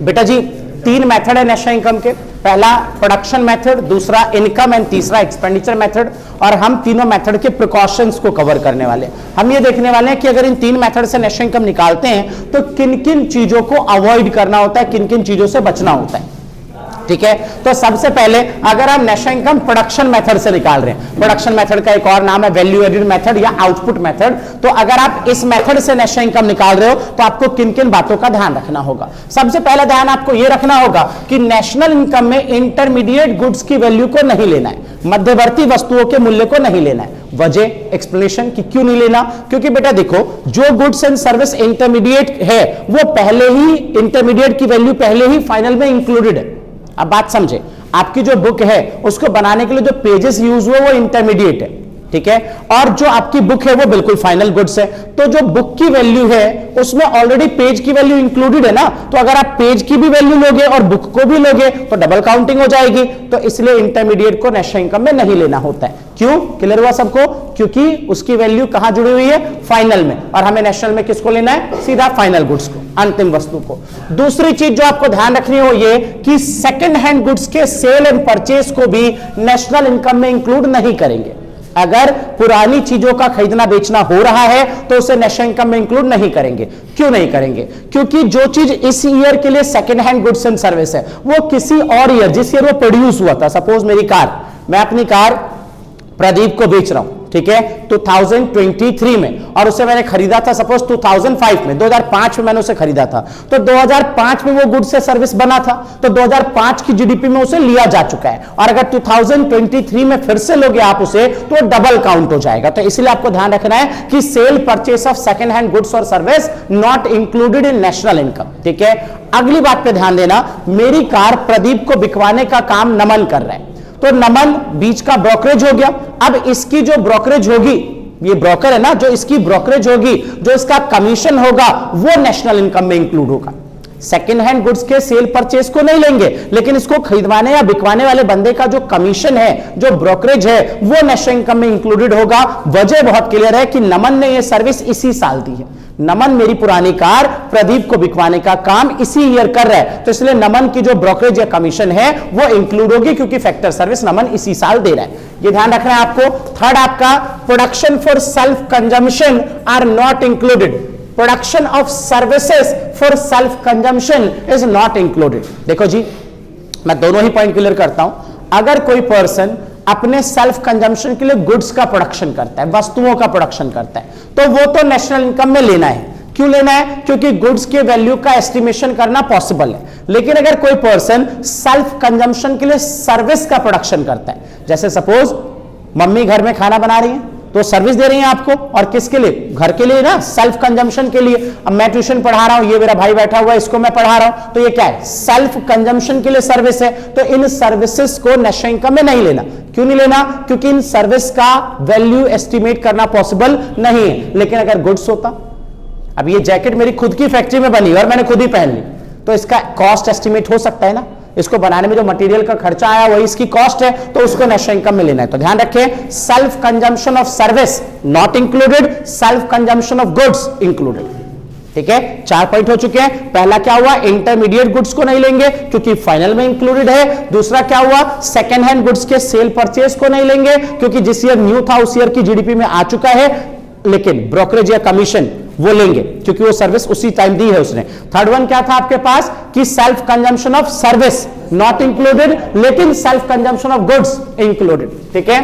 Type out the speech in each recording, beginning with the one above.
बेटा जी तीन मेथड है नेशनल इनकम के, पहला प्रोडक्शन मेथड, दूसरा इनकम एंड तीसरा एक्सपेंडिचर मेथड। और हम तीनों मेथड के प्रिकॉशंस को कवर करने वाले हैं। हम ये देखने वाले हैं कि अगर इन तीन मेथड से नेशनल इनकम निकालते हैं तो किन किन चीजों को अवॉइड करना होता है, किन किन चीजों से बचना होता है। ठीक है, तो सबसे पहले अगर हम नेशनल इनकम प्रोडक्शन मेथड से निकाल रहे हैं, प्रोडक्शन मेथड का एक और नाम है वैल्यू एडेड मेथड या आउटपुट मेथड। तो अगर आप इस मेथड से नेशनल इनकम निकाल रहे हो तो आपको किन किन बातों का ध्यान रखना होगा। सबसे पहला ध्यान आपको यह रखना होगा कि नेशनल इनकम में इंटरमीडिएट गुड्स की वैल्यू को नहीं लेना है, मध्यवर्ती वस्तुओं के मूल्य को नहीं लेना है। वजह एक्सप्लेनेशन कि क्यों नहीं लेना, क्योंकि बेटा देखो जो गुड्स एंड सर्विस इंटरमीडिएट है वो पहले ही इंटरमीडिएट की वैल्यू पहले ही फाइनल में इंक्लूडेड है। अब बात समझे, आपकी जो बुक है उसको बनाने के लिए जो पेजेस यूज हुए वो इंटरमीडिएट है, ठीक है, और जो आपकी बुक है वो बिल्कुल फाइनल गुड्स है। तो जो बुक की वैल्यू है उसमें ऑलरेडी पेज की वैल्यू इंक्लूडेड है ना, तो अगर आप पेज की भी वैल्यू लोगे और बुक को भी लोगे तो डबल काउंटिंग हो जाएगी। तो इसलिए इंटरमीडिएट को नेशनल इनकम में नहीं लेना होता है। क्यों, क्लियर हुआ सबको? क्योंकि उसकी वैल्यू कहां जुड़ी हुई है, फाइनल में, और हमें नेशनल में किसको लेना है, सीधा फाइनल गुड्स को, अंतिम वस्तु को। दूसरी चीज जो आपको ध्यान रखनी हो ये कि सेकेंड हैंड गुड्स के सेल एंड परचेज को भी नेशनल इनकम में इंक्लूड नहीं करेंगे। अगर पुरानी चीजों का खरीदना बेचना हो रहा है तो उसे नेशनल इनकम में इंक्लूड नहीं करेंगे। क्यों नहीं करेंगे? क्योंकि जो चीज इस ईयर के लिए second hand goods and service है वो किसी और ईयर, जिस ईयर वो प्रोड्यूस हुआ था, सपोज मेरी कार, मैं अपनी कार प्रदीप को बेच रहा हूं, ठीक है, 2023 में, और उसे मैंने खरीदा था सपोज 2005 में, 2005 में मैंने उसे खरीदा था, तो 2005 में वो गुड्स से सर्विस बना था, तो 2005 की जीडीपी में उसे लिया जा चुका है। और अगर 2023 में फिर से लोगे आप उसे तो डबल काउंट हो जाएगा। तो इसलिए आपको ध्यान रखना है कि sale purchase of second hand goods और service not included in national income, ठीक है। अगली बात पे ध्यान देना, मेरी कार प्रदीप को बिकवाने का काम नमन कर रहा है, तो नमन बीच का ब्रोकरेज हो गया। अब इसकी जो ब्रोकरेज होगी, ये ब्रोकर है ना, जो इसकी ब्रोकरेज होगी, जो इसका कमीशन होगा वो नेशनल इनकम में इंक्लूड होगा। सेकेंड हैंड गुड्स के सेल परचेज को नहीं लेंगे, लेकिन इसको खरीदवाने या बिकवाने वाले बंदे का जो कमीशन है, जो ब्रोकरेज है, वो नेशनल इनकम में इंक्लूडेड होगा। वजह बहुत क्लियर है कि नमन ने ये सर्विस इसी साल दी है। नमन मेरी पुरानी कार प्रदीप को बिकवाने का काम इसी ईयर कर रहा है, तो इसलिए नमन की जो ब्रोकरेज या कमीशन है वो इंक्लूड होगी, क्योंकि फैक्टर सर्विस नमन इसी साल दे रहा है। ये ध्यान रखना है आपको। थर्ड आपका production for self consumption are not included, production of services for self consumption is not included. देखो जी, मैं दोनों ही पॉइंट क्लियर करता हूं। अगर कोई पर्सन अपने सेल्फ कंजम्पशन के लिए गुड्स का प्रोडक्शन करता है, वस्तुओं का प्रोडक्शन करता है, तो वो तो नेशनल इनकम में लेना है। क्यों लेना है? क्योंकि गुड्स के वैल्यू का एस्टिमेशन करना पॉसिबल है। लेकिन अगर कोई पर्सन सेल्फ कंजम्पशन के लिए सर्विस का प्रोडक्शन करता है, जैसे सपोज मम्मी घर में खाना बना रही है तो सर्विस दे रही है आपको, और किसके लिए? घर के लिए ना, सेल्फ कंजम्पशन के लिए। अब मैं ट्यूशन पढ़ा रहा हूं, ये मेरा भाई बैठा हुआ है, इसको मैं पढ़ा रहा हूं, तो ये क्या है? सेल्फ कंजम्पशन के लिए सर्विस है। तो इन सर्विसेज को नेशनल इनकम में नहीं लेना। क्यों नहीं लेना? क्योंकि इन सर्विस का वैल्यू एस्टिमेट करना पॉसिबल नहीं है। लेकिन अगर गुड्स होता, अब ये जैकेट मेरी खुद की फैक्ट्री में बनी और मैंने खुद ही पहन ली, तो इसका कॉस्ट एस्टिमेट हो सकता है ना, इसको बनाने में जो मटेरियल का खर्चा आया वही इसकी कॉस्ट है, तो उसको नेशनल इनकम में लेना है। तो ध्यान रखें, self consumption of service not included, self consumption of goods included, ठीक है। 4 पॉइंट हो चुके हैं। पहला क्या हुआ? इंटरमीडिएट गुड्स को नहीं लेंगे क्योंकि फाइनल में इंक्लूडेड है। दूसरा क्या हुआ? सेकेंड हैंड गुड्स के सेल परचेज को नहीं लेंगे क्योंकि जिस ईयर न्यू था उस ईयर की जीडीपी में आ चुका है, लेकिन ब्रोकरेज या कमीशन वो लेंगे क्योंकि वो सर्विस उसी टाइम दी है उसने। थर्ड वन क्या था आपके पास कि self consumption of service not included, लेकिन self consumption of goods included, ठीक है।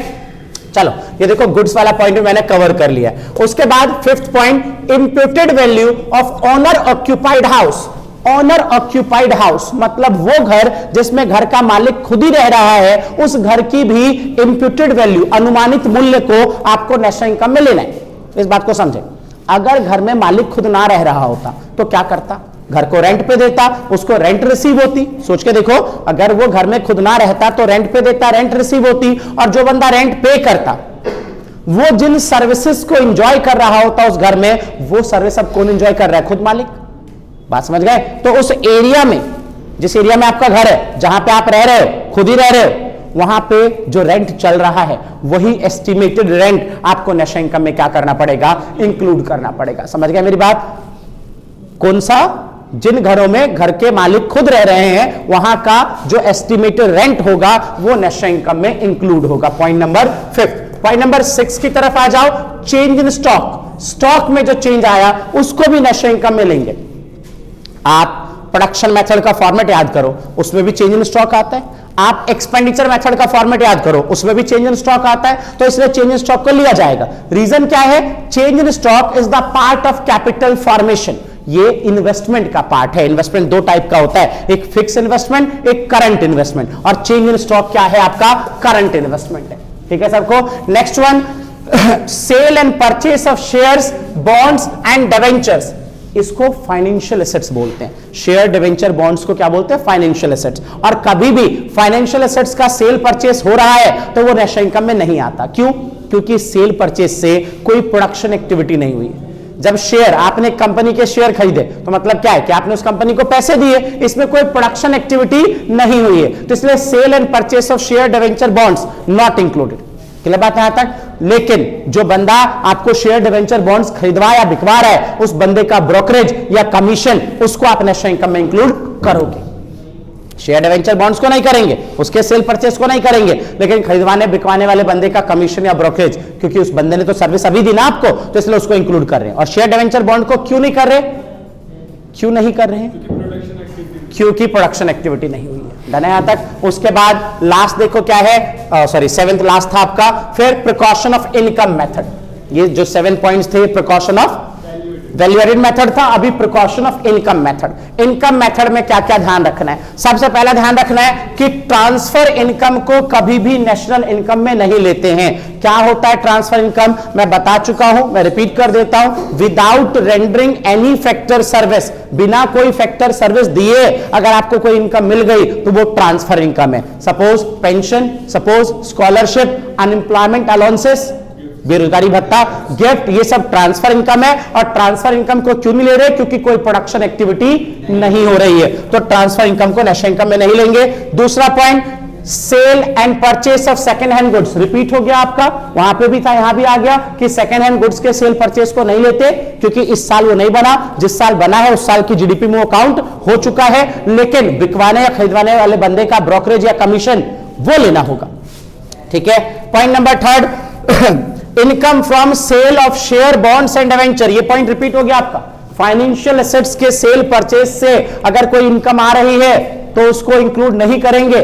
चलो ये देखो गुड्स वाला पॉइंट मैंने कवर कर लिया। उसके बाद fifth point, imputed value of owner occupied house. Owner occupied house मतलब वो घर जिसमें घर का मालिक खुद ही रह रहा है, उस घर की भी इंप्यूटेड वैल्यू, अनुमानित मूल्य को आपको नेशनल इनकम में लेना है। इस बात को समझे। अगर घर में मालिक खुद ना रह रहा होता तो क्या करता? घर को रेंट पे देता, उसको रेंट रिसीव होती। सोच के देखो, अगर वो घर में खुद ना रहता तो रेंट पे देता, रेंट रिसीव होती, और जो बंदा रेंट पे करता वो जिन सर्विसेज को एंजॉय कर रहा होता उस घर में, वो सर्विस अब कौन एंजॉय कर रहा है? खुद मालिक। बात समझ गए? तो उस एरिया में, जिस एरिया में आपका घर है, जहां पे आप रह रहे हो, खुद ही रह रहे हो, वहां पे जो रेंट चल रहा है वही एस्टिमेटेड रेंट आपको नेशनल इनकम में क्या करना पड़ेगा? इंक्लूड करना पड़ेगा। समझ गए मेरी बात? कौन सा? जिन घरों में घर के मालिक खुद रह रहे हैं वहां का जो एस्टिमेटेड रेंट होगा वो नेशनल इनकम में इंक्लूड होगा। Point number 5। पॉइंट नंबर 6 की तरफ आ जाओ, चेंज इन स्टॉक। स्टॉक में जो चेंज आया उसको भी नेशनल इनकम में लेंगे। आप प्रोडक्शन मेथड का फॉर्मेट याद करो, उसमें भी चेंज इन स्टॉक आता है। आप एक्सपेंडिचर मेथड का फॉर्मेट याद करो, उसमें भी चेंज इन स्टॉक आता है, तो इसलिए चेंज इन स्टॉक को लिया जाएगा। रीजन क्या है? Change in stock is the part of capital formation. ये इन्वेस्टमेंट का पार्ट है। इन्वेस्टमेंट दो टाइप का होता है, एक फिक्स इन्वेस्टमेंट, एक करंट इन्वेस्टमेंट, और चेंज इन स्टॉक क्या है? आपका करंट इन्वेस्टमेंट है। ठीक है सबको? Next one, sale and purchase of shares, bonds and debentures, इसको फाइनेंशियल एसेट्स बोलते हैं। शेयर, डिवेंचर, बॉन्ड्स को क्या बोलते हैं? Financial assets. और कभी भी फाइनेंशियल एसेट्स का सेल परचेस हो रहा है तो वो नेशनल इनकम में नहीं आता। क्यों? क्योंकि सेल परचेस से कोई प्रोडक्शन एक्टिविटी नहीं हुई। जब शेयर, आपने कंपनी के शेयर खरीदे तो मतलब क्या है कि आपने उस कंपनी को पैसे दिए, इसमें कोई प्रोडक्शन एक्टिविटी नहीं हुई है, तो इसलिए sale and purchase of share, debenture, bonds not included. Clear बात है यहां तक? लेकिन जो बंदा आपको शेयर, डिवेंचर, बॉन्ड्स खरीदवा या बिकवा रहा है, उस बंदे का ब्रोकरेज या कमीशन, उसको आप नेशनल इनकम में इंक्लूड करोगे। शेयर, डिवेंचर, बॉन्ड्स को नहीं करेंगे, उसके सेल परचेस को नहीं करेंगे, लेकिन खरीदवाने बिकवाने वाले बंदे का कमीशन या ब्रोकरेज, क्योंकि उस बंदे ने तो सर्विस अभी दी ना आपको, तो इसलिए उसको इंक्लूड कर रहे हैं। और शेयर, डिवेंचर, बॉन्ड को क्यों नहीं कर रहे? क्यों नहीं कर रहे हैं? क्योंकि प्रोडक्शन एक्टिविटी नहीं हुई है। डन है यहां तक? उसके बाद लास्ट देखो क्या है, सॉरी 7th लास्ट था आपका, फिर प्रिकॉशन ऑफ इनकम मेथड। ये जो 7 पॉइंट्स थे, precaution of value added method था, अभी precaution of income method. Income method में क्या क्या ध्यान रखना है? सबसे पहला ध्यान रखना है कि ट्रांसफर इनकम को कभी भी नेशनल इनकम में नहीं लेते हैं। क्या होता है ट्रांसफर इनकम? मैं बता चुका हूं, मैं रिपीट कर देता हूं। Without rendering any factor service, बिना कोई फैक्टर सर्विस दिए अगर आपको कोई इनकम मिल गई तो वो ट्रांसफर इनकम है। Suppose pension, suppose scholarship, unemployment allowances, बेरोजगारी भत्ता, गिफ्ट, ये सब ट्रांसफर इनकम है। और ट्रांसफर इनकम को क्यों नहीं ले रहे? क्योंकि कोई प्रोडक्शन एक्टिविटी नहीं हो रही है, तो ट्रांसफर इनकम को नेशनल इनकम में नहीं लेंगे। दूसरा point, sale and purchase of second hand goods. Repeat हो गया आपका, वहां पे भी था, यहां भी आ गया कि सेकंड हैंड गुड्स के सेल परचेस को नहीं लेते, क्योंकि इस साल वो नहीं बना, जिस साल बना है उस साल की जीडीपी में वो काउंट हो चुका है, लेकिन बिकवाने या खरीदवाने वाले बंदे का ब्रोकरेज या कमीशन वो लेना होगा। ठीक है? Point number 3, income from sale of share, bonds and debenture. ये पॉइंट रिपीट हो गया आपका। फाइनेंशियल एसेट्स के सेल परचेस से अगर कोई इनकम आ रही है तो उसको इंक्लूड नहीं करेंगे।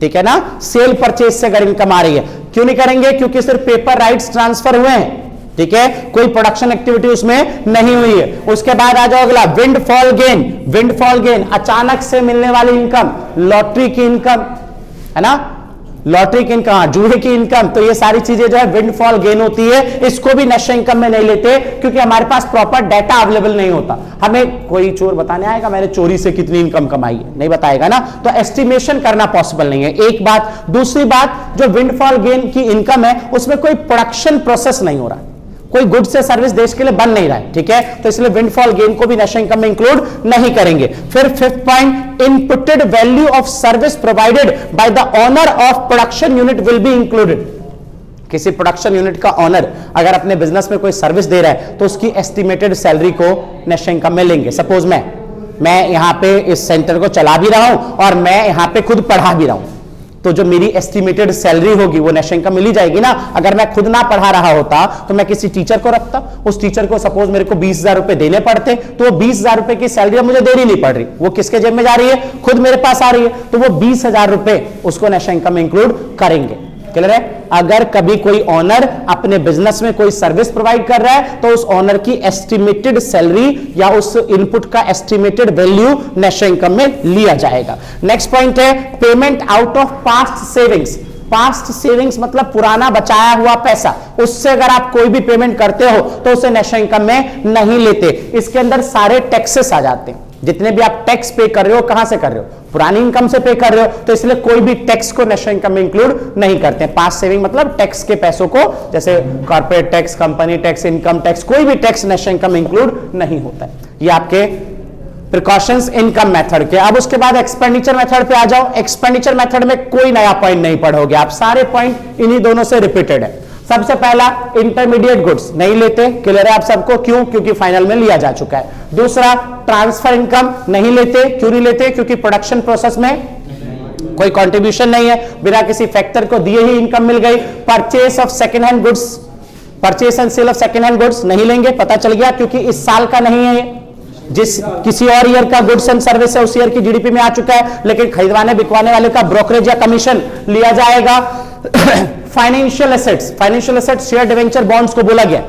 ठीक है ना? सेल परचेस से अगर इनकम आ रही है, क्यों नहीं करेंगे? क्योंकि सिर्फ पेपर राइट्स ट्रांसफर हुए हैं। ठीक है? कोई प्रोडक्शन एक्टिविटी उसमें नहीं हुई है। उसके बाद आ जाओ अगला, विंडफॉल गेन। विंडफॉल गेन, अचानक से मिलने वाली इनकम, लॉटरी की इनकम, है ना? लॉटरी की इनकम, जूहे की इनकम, तो ये सारी चीजें जो है विंडफॉल गेन होती है, इसको भी नेशनल इनकम में नहीं लेते, क्योंकि हमारे पास प्रॉपर डाटा अवेलेबल नहीं होता। हमें कोई चोर बताने आएगा मैंने चोरी से कितनी इनकम कमाई है? नहीं बताएगा ना, तो एस्टिमेशन करना पॉसिबल नहीं है। एक बात। दूसरी बात, जो विंडफॉल गेन की इनकम है उसमें कोई प्रोडक्शन प्रोसेस नहीं हो रहा, कोई गुड्स से सर्विस देश के लिए बन नहीं रहा है। ठीक है? तो इसलिए विंडफॉल गेन को भी नेशनल इनकम में इंक्लूड नहीं करेंगे। फिर 5th point, inputted value of service provided by the owner of production unit will be included. किसी प्रोडक्शन यूनिट का ओनर अगर अपने बिजनेस में कोई सर्विस दे रहा है तो उसकी एस्टिमेटेड सैलरी को नेशनल इनकम में लेंगे। सपोज मैं यहां पे इस सेंटर को चला भी रहा हूं और मैं यहां पे खुद पढ़ा भी रहा हूं, तो जो मेरी एस्टिमेटेड सैलरी होगी वो नेशनल इनकम मिली जाएगी ना। अगर मैं खुद ना पढ़ा रहा होता तो मैं किसी टीचर को रखता, उस टीचर को सपोज मेरे को 20,000 रुपए देने पड़ते, तो वो 20,000 रुपए की सैलरी मुझे देनी नहीं पड़ रही, वो किसके जेब में जा रही है? खुद मेरे पास आ रही है, तो वो 20,000 रुपए उसको नेशनल इनकम में इंक्लूड करेंगे। क्लियर है? अगर कभी कोई ओनर अपने बिजनेस में कोई सर्विस प्रोवाइड कर रहा है तो उस ओनर की एस्टिमेटेड सैलरी या उस इनपुट का एस्टिमेटेड वैल्यू नेशनल इनकम में लिया जाएगा। नेक्स्ट पॉइंट है payment out of past savings. Past savings मतलब पुराना बचाया हुआ पैसा, उससे अगर आप कोई भी पेमेंट करते हो तो उसे नेशनल इनकम में नहीं लेते। इसके अंदर सारे टैक्सेस आ जाते हैं, जितने भी आप टैक्स पे कर रहे हो कहां से कर रहे हो? पुरानी इनकम से पे कर रहे हो, तो इसलिए कोई भी टैक्स को नेशनल इनकम में इंक्लूड नहीं करते हैं। पास्ट सेविंग मतलब टैक्स के पैसों को, जैसे corporate tax, company tax, income tax, कोई भी टैक्स नेशनल इनकम में इंक्लूड नहीं होता है। ये आपके प्रिकॉशंस इनकम मेथड के। अब उसके बाद एक्सपेंडिचर मेथड पे आ जाओ। एक्सपेंडिचर मेथड में कोई नया पॉइंट नहीं पढ़ोगे आप, सारे पॉइंट इन्हीं दोनों से रिपीटेड है। सबसे पहला इंटरमीडिएट गुड्स नहीं लेते, क्लियर है आप सबको, क्यों? क्योंकि फाइनल में लिया जा चुका है। दूसरा ट्रांसफर इनकम नहीं लेते, क्यों नहीं लेते? क्योंकि प्रोडक्शन प्रोसेस में कोई कंट्रीब्यूशन नहीं है, बिना किसी फैक्टर को दिए ही इनकम मिल गई। Purchase of second hand goods, purchase and sale of second hand goods नहीं लेंगे, पता चल गया, क्योंकि इस साल का नहीं है ये, जिस किसी और ईयर का गुड्स एंड सर्विस है उस ईयर की जीडीपी में आ चुका है, लेकिन खरीदवाने बिकवाने वाले का ब्रोकरेज या कमीशन लिया जाएगा। Financial assets, financial assets share debenture bonds को बोला गया,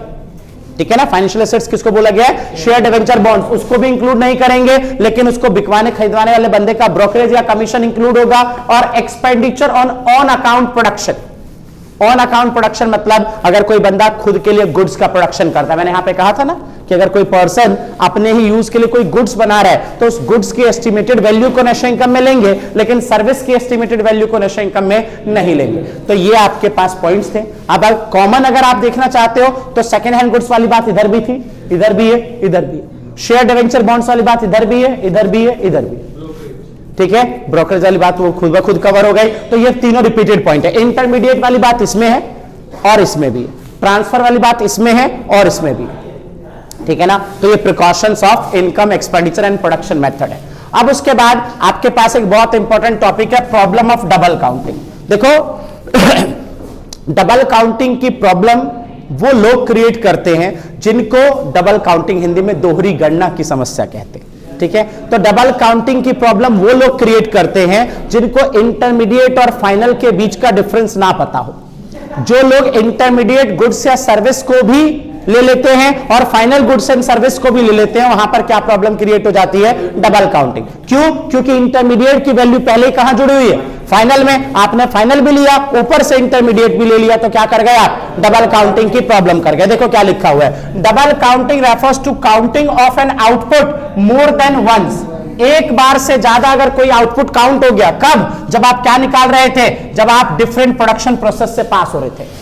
ठीक है ना, फाइनेंशियल एसेट्स किसको बोला गया है? शेयर डिवेंचर बॉन्ड्स, उसको भी इंक्लूड नहीं करेंगे, लेकिन उसको बिकवाने खरीदवाने वाले बंदे का ब्रोकरेज या कमीशन इंक्लूड होगा। और expenditure on account production, on account production मतलब अगर कोई बंदा खुद के लिए गुड्स का प्रोडक्शन करता है, मैंने यहां पे कहा था ना कि अगर कोई पर्सन अपने ही यूज के लिए कोई गुड्स बना रहा है तो उस गुड्स की एस्टिमेटेड वैल्यू को नेशनल इनकम में लेंगे, लेकिन सर्विस की एस्टिमेटेड वैल्यू को नेशनल इनकम में नहीं लेंगे। तो ये आपके पास पॉइंट्स थे। अब कॉमन अगर आप देखना चाहते हो तो सेकेंड हैंड गुड्स वाली बात इधर भी थी, इधर भी है, इधर भी है। शेयर डिवेंचर बॉन्ड्स वाली बात इधर भी है, इधर भी है, इधर भी है, ठीक है। ब्रोकरेज वाली बात वो खुद ब खुद कवर हो गई। तो ये तीनों रिपीटेड पॉइंट है। इंटरमीडिएट वाली बात इसमें है और इसमें भी है, ट्रांसफर वाली बात इसमें है और इसमें भी है, ठीक है ना। तो ये precautions of income, expenditure and production method है। अब उसके बाद आपके पास एक बहुत इंपॉर्टेंट टॉपिक है, प्रॉब्लम ऑफ डबल काउंटिंग। देखो डबल काउंटिंग की प्रॉब्लम वो लोग क्रिएट करते हैं जिनको डबल काउंटिंग, हिंदी में दोहरी गणना की समस्या कहते हैं, ठीक है। तो डबल काउंटिंग की प्रॉब्लम वो लोग क्रिएट करते हैं जिनको इंटरमीडिएट और फाइनल के बीच का डिफरेंस ना पता हो। जो लोग इंटरमीडिएट गुड्स या सर्विस को भी ले लेते हैं और फाइनल गुड्स एंड सर्विस को भी ले लेते हैं, वहां पर क्या प्रॉब्लम क्रिएट हो जाती है? Double counting. क्यों? क्योंकि इंटरमीडिएट की वैल्यू पहले ही कहां जुड़ी हुई है? फाइनल में। आपने फाइनल भी लिया, ऊपर से इंटरमीडिएट भी ले लिया, तो क्या कर गए आप? डबल काउंटिंग की प्रॉब्लम कर गए। देखो क्या लिखा हुआ है, double counting refers to counting of an output more than once. एक बार से ज्यादा अगर कोई आउटपुट काउंट हो गया, कब? जब आप क्या निकाल रहे थे? जब आप डिफरेंट प्रोडक्शन प्रोसेस से पास हो रहे थे।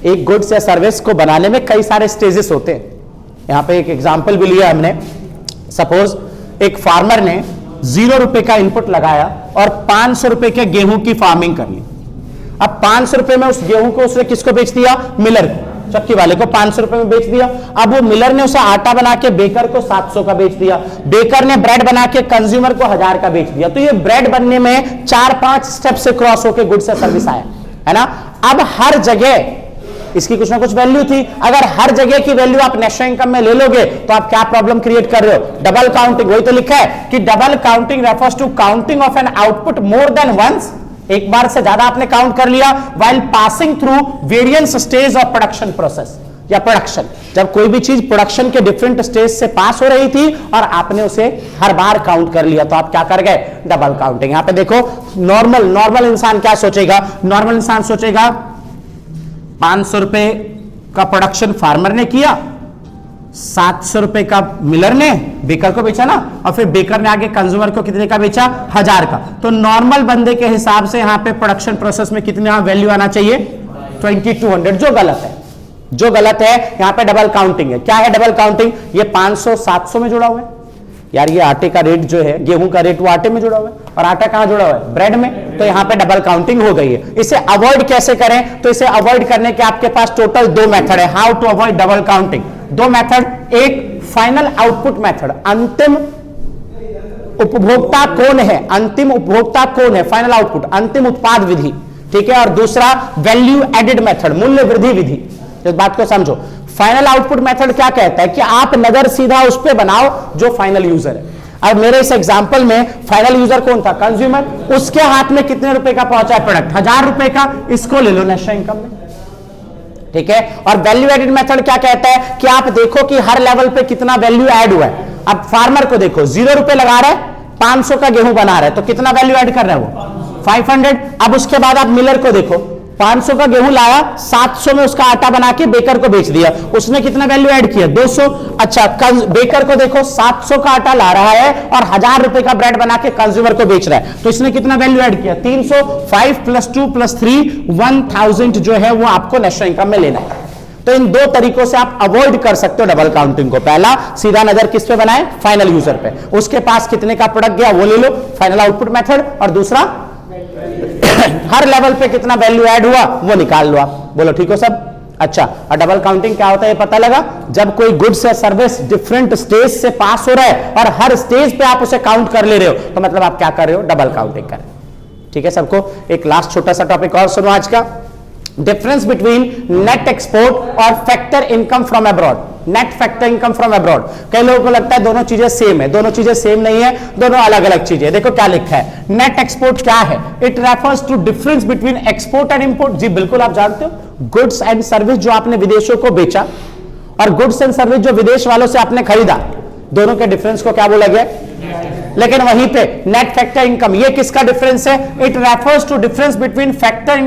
एक गुड्स या सर्विस को बनाने में कई सारे स्टेजेस होते हैं। यहां पे एक एग्जांपल भी लिया हमने। सपोज एक फार्मर ने 0 रुपए का इनपुट लगाया और 500 रुपए के गेहूं की फार्मिंग कर ली। अब 500 रुपए में उस गेहूं को उसने किसको बेच दिया? मिलर को, चक्की वाले को 500 रुपए में बेच दिया। अब वो मिलर ने उसे आटा बना के बेकर को 700 का बेच दिया, बेकर ने ब्रेड बना के कंज्यूमर को 1000 का बेच दिया। तो ये ब्रेड बनने में 4-5 स्टेप से क्रॉस होकर गुड्स या सर्विस आया, है ना। अब हर जगह इसकी कुछ ना कुछ वैल्यू थी। अगर हर जगह की वैल्यू आप नेशनल इनकम में ले लोगे तो आप क्या प्रॉब्लम क्रिएट कर रहे हो? Double counting. वही तो लिखा है कि double counting refers to counting of an output more than once. एक बार से ज्यादा आपने काउंट कर लिया while passing through various stage of production process या प्रोडक्शन। जब कोई भी चीज प्रोडक्शन के डिफरेंट स्टेज से पास हो रही थी और आपने उसे हर बार काउंट कर लिया, तो आप क्या कर गए? Double counting. यहां पे देखो नॉर्मल इंसान क्या सोचेगा? नॉर्मल इंसान सोचेगा 500 रुपए का प्रोडक्शन फार्मर ने किया, 700 रुपए का मिलर ने बेकर को बेचा ना, और फिर बेकर ने आगे कंज्यूमर को कितने का बेचा? 1000 का। तो नॉर्मल बंदे के हिसाब से यहां पे प्रोडक्शन प्रोसेस में कितना वैल्यू आना चाहिए? 2200, जो गलत है। जो गलत है यहां पे डबल काउंटिंग है। क्या है डबल काउंटिंग? ये 500 700 में जुड़ा हुआ है यार। ये आटे का रेट जो है, गेहूं का रेट, वो आटे में जुड़ा हुआ है, और आटा कहां जुड़ा हुआ है? ब्रेड में। तो यहां पे डबल काउंटिंग हो गई है। इसे अवॉइड कैसे करें? तो इसे अवॉइड करने के आपके पास टोटल 2 मेथड है how to avoid double counting. 2 method, एक फाइनल आउटपुट मेथड, अंतिम उपभोक्ता कौन है, अंतिम उपभोक्ता कौन है, फाइनल आउटपुट, अंतिम उत्पाद विधि, ठीक है। और दूसरा वैल्यू एडेड मेथड, मूल्य वृद्धि विधि। इस बात को समझो। फाइनल आउटपुट मेथड क्या कहता है कि आप नजर सीधा उस पे बनाओ जो फाइनल यूजर है। अब मेरे इस एग्जांपल में फाइनल यूजर कौन था? कंज्यूमर। उसके हाथ में कितने रुपए का पहुंचा है प्रोडक्ट? 1000 रुपए का। इसको ले लो नेशनल इनकम में, ठीक है। और वैल्यू एडेड मेथड क्या कहता है कि आप देखो कि हर लेवल पे कितना वैल्यू ऐड हुआ है। अब फार्मर को देखो, 0 रुपए लगा रहा है, 500 का गेहूं बना रहा है, तो कितना वैल्यू ऐड कर रहा है वो? 500। अब उसके बाद आप मिलर को देखो, 500 का गेहूं लाया, 700 में उसका आटा बना के बेकर को बेच दिया, उसने कितना वैल्यू ऐड किया? 200। अच्छा, बेकर को देखो, 700 का आटा ला रहा है और 1000 रुपए का ब्रेड बना के कंज्यूमर को बेच रहा है, तो इसने कितना वैल्यू ऐड किया? 300। 5 + 2 + 3 1000 जो है वो आपको नेशनल इनकम में लेना है। तो इन 2 तरीकों से आप अवॉइड कर सकते हो डबल काउंटिंग को। पहला, सीधा नजर किस पे बनाए? फाइनल यूजर पे। उसके पास कितने का प्रोडक्ट गया वो ले लो, फाइनल आउटपुट मेथड। और दूसरा, हर लेवल पे कितना वैल्यू ऐड हुआ वो निकाल लो आप। बोलो ठीक हो सब? अच्छा, और डबल काउंटिंग क्या होता है ये पता लगा? जब कोई गुड्स या सर्विस डिफरेंट स्टेज से पास हो रहा है और हर स्टेज पे आप उसे काउंट कर ले रहे हो, तो मतलब आप क्या कर रहे हो? डबल काउंटिंग कर रहे हो। ठीक है सबको? एक लास्ट छोटा सा टॉपिक और सुनो आज का, डिफरेंस बिटवीन नेट एक्सपोर्ट और factor income from abroad. Net factor income from abroad, कई लोगों को लगता है दोनों चीजें सेम है, दोनों चीजें सेम नहीं है, दोनों अलग अलग चीजें। देखो क्या लिखा है, नेट एक्सपोर्ट क्या है? It refers to difference between export and import. जी बिल्कुल, आप जानते हो, गुड्स एंड सर्विस जो आपने विदेशों को बेचा और गुड्स एंड सर्विस जो विदेश वालों से आपने खरीदा, दोनों के डिफरेंस को क्या बोला गया? लेकिन वहीं पे नेट फैक्टर इनकम, ये किसका डिफरेंस है? It refers to difference between factor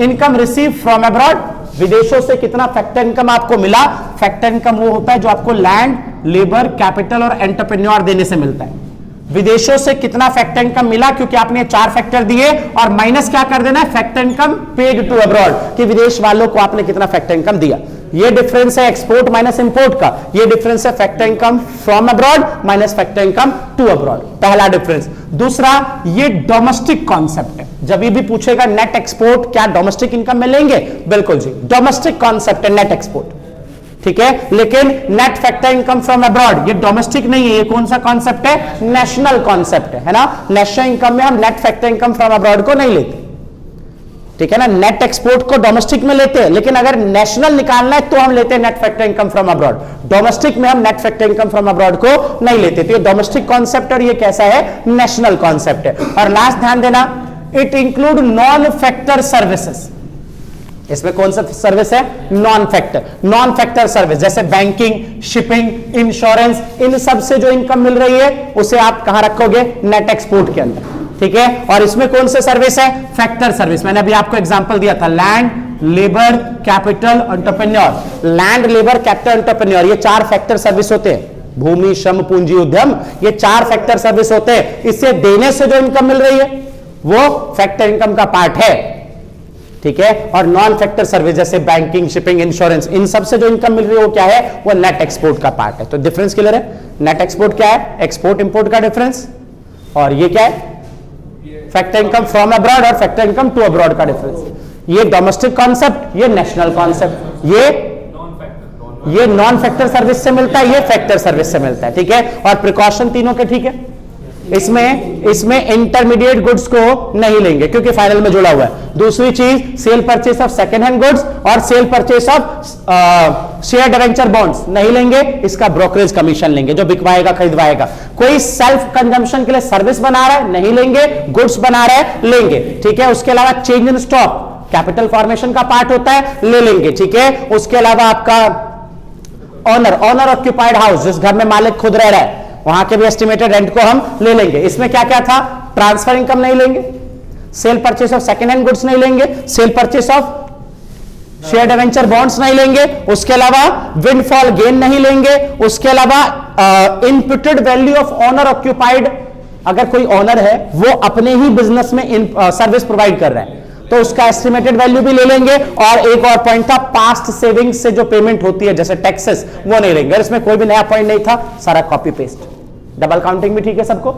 income receive from abroad. विदेशों से कितना फैक्टर इनकम आपको मिला? फैक्टर इनकम वो होता है जो आपको लैंड, लेबर, कैपिटल और एंटरप्रेन्योर देने से मिलता है। विदेशों से कितना फैक्टर इनकम मिला? क्योंकि आपने 4 फैक्टर दिए और माइनस क्या कर देना है? Factor income paid to abroad, कि विदेश वालों को आपने कितना फैक्टर इनकम दिया। ये डिफरेंस है एक्सपोर्ट माइनस इंपोर्ट का। ये डिफरेंस है factor income from abroad minus factor income to abroad, पहला डिफरेंस। दूसरा, ये डोमेस्टिक कॉन्सेप्ट है। जब ये भी पूछेगा नेट एक्सपोर्ट क्या डोमेस्टिक इनकम में लेंगे? बिल्कुल जी, डोमेस्टिक कॉन्सेप्ट है नेट एक्सपोर्ट, ठीक है। लेकिन net factor income from abroad ये डोमेस्टिक नहीं है, ये कौन सा कॉन्सेप्ट है? नेशनल कॉन्सेप्ट है ना। नेशनल इनकम में हम net factor income from abroad को नहीं लेते, ठीक है ना। नेट एक्सपोर्ट को डोमेस्टिक में लेते हैं, लेकिन अगर नेशनल निकालना है तो हम लेते हैं net factor income from abroad. Domestic में हम net factor income from abroad को नहीं लेते। तो ये डोमेस्टिक कॉन्सेप्ट और ये कैसा है? नेशनल कॉन्सेप्ट है। और लास्ट ध्यान देना, it include non factor services. इसमें कौन सा सर्विस है? Non factor. Non factor service जैसे बैंकिंग, शिपिंग, इंश्योरेंस, इन सब से जो इनकम मिल रही है उसे आप कहां रखोगे? नेट एक्सपोर्ट के अंदर, ठीक है। और इसमें कौन से सर्विस है? Factor service. मैंने अभी आपको एग्जांपल दिया था, land, labour, capital, entrepreneur. Land, labour, capital, entrepreneur, ये 4 फैक्टर सर्विस होते हैं। भूमि, श्रम, पूंजी, उद्यम, ये 4 फैक्टर सर्विस होते हैं। इससे देने से जो इनकम मिल रही है वो फैक्टर इनकम का पार्ट है, ठीक है। और नॉन फैक्टर सर्विस जैसे बैंकिंग, शिपिंग, इंश्योरेंस, इन सब से जो इनकम मिल रही है वो क्या है? वो नेट एक्सपोर्ट का पार्ट है। तो डिफरेंस क्लियर है? नेट एक्सपोर्ट क्या है? एक्सपोर्ट इंपोर्ट का डिफरेंस। और ये क्या है? फैक्टर इनकम फ्रॉम अब्रॉड और फैक्टर इनकम टू अब्रॉड का डिफरेंस। ये डोमेस्टिक कॉन्सेप्ट, ये नेशनल कॉन्सेप्ट। ये नॉन फैक्टर सर्विस से मिलता है, ये फैक्टर सर्विस से मिलता है, ठीक है। और प्रिकॉशन तीनों के, ठीक है। इसमें इंटरमीडिएट गुड्स को नहीं लेंगे क्योंकि फाइनल में जुड़ा हुआ है। दूसरी चीज, sale purchase of second hand goods और sale purchase of share debenture bonds नहीं लेंगे। इसका ब्रोकरेज कमीशन लेंगे, जो बिकवाएगा, खरीदवाएगा। कोई सेल्फ कंजम्पशन के लिए सर्विस बना रहा है, नहीं लेंगे। गुड्स बना रहा है, लेंगे, ठीक है। उसके अलावा change in stock capital formation का पार्ट होता है, ले लेंगे, ठीक है। उसके अलावा आपका ऑनर ऑक्यूपाइड हाउस, जिस घर में मालिक खुद रह रहा है, वहां के भी एस्टिमेटेड रेंट को हम ले लेंगे। इसमें क्या क्या था? ट्रांसफर इनकम नहीं लेंगे, cell purchase of second hand goods नहीं लेंगे, cell purchase of share debenture bonds नहीं लेंगे। उसके अलावा विंडफॉल गेन नहीं लेंगे। उसके अलावा imputed value of owner occupied, अगर कोई ऑनर है वो अपने ही बिजनेस में सर्विस प्रोवाइड कर रहा है तो उसका एस्टिमेटेड वैल्यू भी ले लेंगे। और एक और पॉइंट था, पास्ट सेविंग्स से जो पेमेंट होती है जैसे टैक्सेस, वो नहीं लेंगे। इसमें कोई भी नया पॉइंट नहीं था, सारा कॉपी पेस्ट। डबल काउंटिंग भी ठीक है सबको?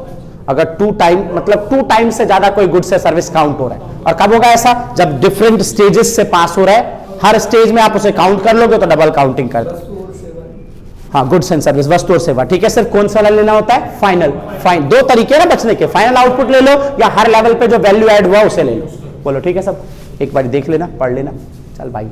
अगर 2 टाइम मतलब 2 टाइम से ज्यादा कोई गुड्स या सर्विस काउंट हो रहा है। और कब होगा ऐसा? जब डिफरेंट स्टेजेस से पास हो रहा है, हर स्टेज में आप उसे काउंट कर लोगे तो डबल काउंटिंग कर दो। हाँ, गुड्स एंड सर्विस, वस्तु और सेवा, ठीक है। सिर्फ कौन सा लेना होता है? फाइनल। 2 तरीके ना बचने के, फाइनल आउटपुट ले लो या हर लेवल पे जो वैल्यू ऐड हुआ उसे ले लो। बोलो ठीक है सब? एक बार देख लेना, पढ़ लेना। चल भाई।